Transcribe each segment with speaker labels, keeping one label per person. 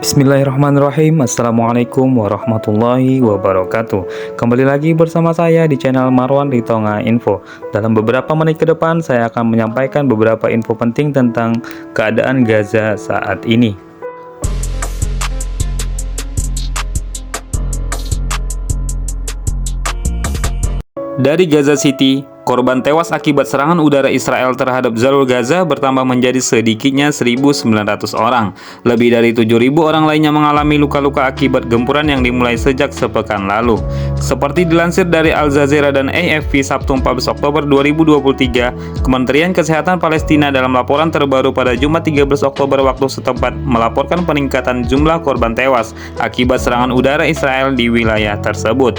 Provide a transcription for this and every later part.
Speaker 1: Bismillahirrahmanirrahim. Assalamualaikum warahmatullahi wabarakatuh. Kembali lagi bersama saya di channel Marwan Ritonga Info. Dalam beberapa menit ke depan saya akan menyampaikan beberapa info penting tentang keadaan Gaza saat ini. Dari Gaza City, korban tewas akibat serangan udara Israel terhadap jalur Gaza bertambah menjadi sedikitnya 1.900 orang. Lebih dari 7.000 orang lainnya mengalami luka-luka akibat gempuran yang dimulai sejak sepekan lalu. Seperti dilansir dari Al Jazeera dan AFP Sabtu 14 Oktober 2023, Kementerian Kesehatan Palestina dalam laporan terbaru pada Jumat 13 Oktober waktu setempat melaporkan peningkatan jumlah korban tewas akibat serangan udara Israel di wilayah tersebut.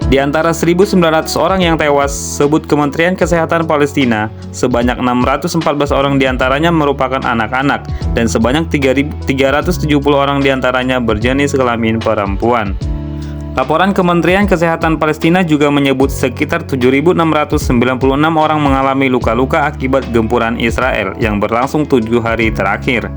Speaker 1: Di antara 1.900 orang yang tewas, sebut Kementerian Kesehatan Palestina, sebanyak 614 orang diantaranya merupakan anak-anak, dan sebanyak 370 orang diantaranya berjenis kelamin perempuan. Laporan Kementerian Kesehatan Palestina juga menyebut sekitar 7.696 orang mengalami luka-luka akibat gempuran Israel yang berlangsung 7 hari terakhir.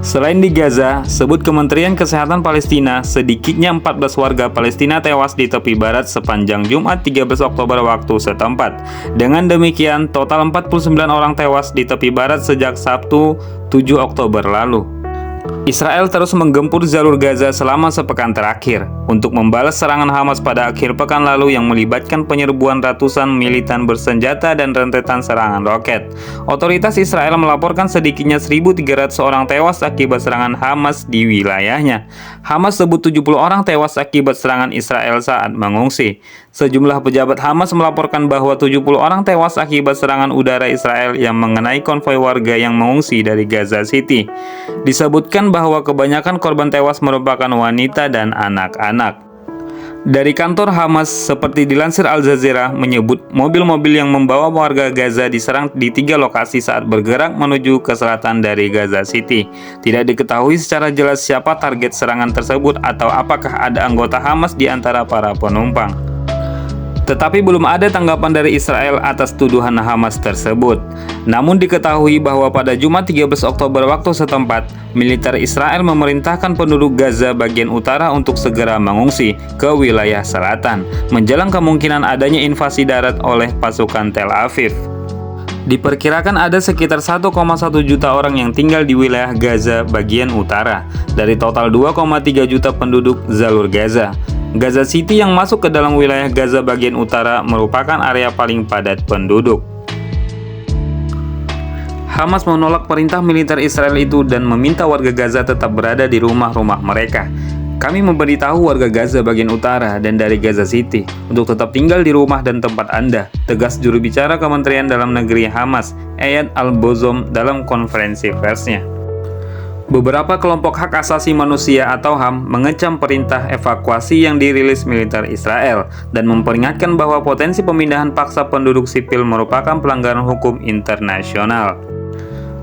Speaker 1: Selain di Gaza, sebut Kementerian Kesehatan Palestina, sedikitnya 14 warga Palestina tewas di tepi barat sepanjang Jumat 13 Oktober waktu setempat. Dengan demikian, total 49 orang tewas di tepi barat sejak Sabtu 7 Oktober lalu. Israel terus menggempur jalur Gaza selama sepekan terakhir untuk membalas serangan Hamas pada akhir pekan lalu yang melibatkan penyerbuan ratusan militan bersenjata dan rentetan serangan roket. Otoritas Israel melaporkan sedikitnya 1.300 orang tewas akibat serangan Hamas di wilayahnya. Hamas sebut 70 orang tewas akibat serangan Israel saat mengungsi. Sejumlah pejabat Hamas melaporkan bahwa 70 orang tewas akibat serangan udara Israel yang mengenai konvoi warga yang mengungsi dari Gaza City. Disebutkan bahwa kebanyakan korban tewas merupakan wanita dan anak-anak. Dari kantor Hamas, seperti dilansir Al Jazeera, menyebut mobil-mobil yang membawa warga Gaza diserang di 3 lokasi saat bergerak menuju ke selatan dari Gaza City. Tidak diketahui secara jelas siapa target serangan tersebut atau apakah ada anggota Hamas di antara para penumpang. Tetapi belum ada tanggapan dari Israel atas tuduhan Hamas tersebut. Namun diketahui bahwa pada Jumat 13 Oktober waktu setempat, militer Israel memerintahkan penduduk Gaza bagian utara untuk segera mengungsi ke wilayah selatan, menjelang kemungkinan adanya invasi darat oleh pasukan Tel Aviv. Diperkirakan ada sekitar 1,1 juta orang yang tinggal di wilayah Gaza bagian utara, dari total 2,3 juta penduduk jalur Gaza. Gaza City yang masuk ke dalam wilayah Gaza bagian utara merupakan area paling padat penduduk. Hamas menolak perintah militer Israel itu dan meminta warga Gaza tetap berada di rumah-rumah mereka. Kami memberitahu warga Gaza bagian utara dan dari Gaza City untuk tetap tinggal di rumah dan tempat Anda, tegas juru bicara Kementerian Dalam Negeri Hamas, Eyad Al-Bozom dalam konferensi persnya. Beberapa kelompok hak asasi manusia atau HAM mengecam perintah evakuasi yang dirilis militer Israel dan memperingatkan bahwa potensi pemindahan paksa penduduk sipil merupakan pelanggaran hukum internasional.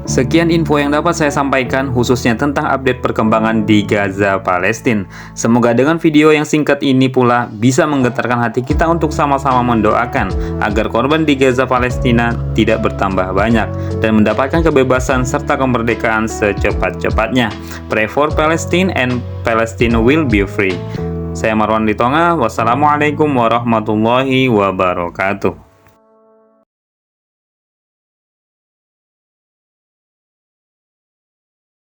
Speaker 1: Sekian info yang dapat saya sampaikan khususnya tentang update perkembangan di Gaza, Palestina. Semoga dengan video yang singkat ini pula bisa menggetarkan hati kita untuk sama-sama mendoakan agar korban di Gaza, Palestina tidak bertambah banyak dan mendapatkan kebebasan serta kemerdekaan secepat-cepatnya. Pray for Palestine and Palestine will be free. Saya Marwan Ritonga. Wassalamualaikum warahmatullahi wabarakatuh.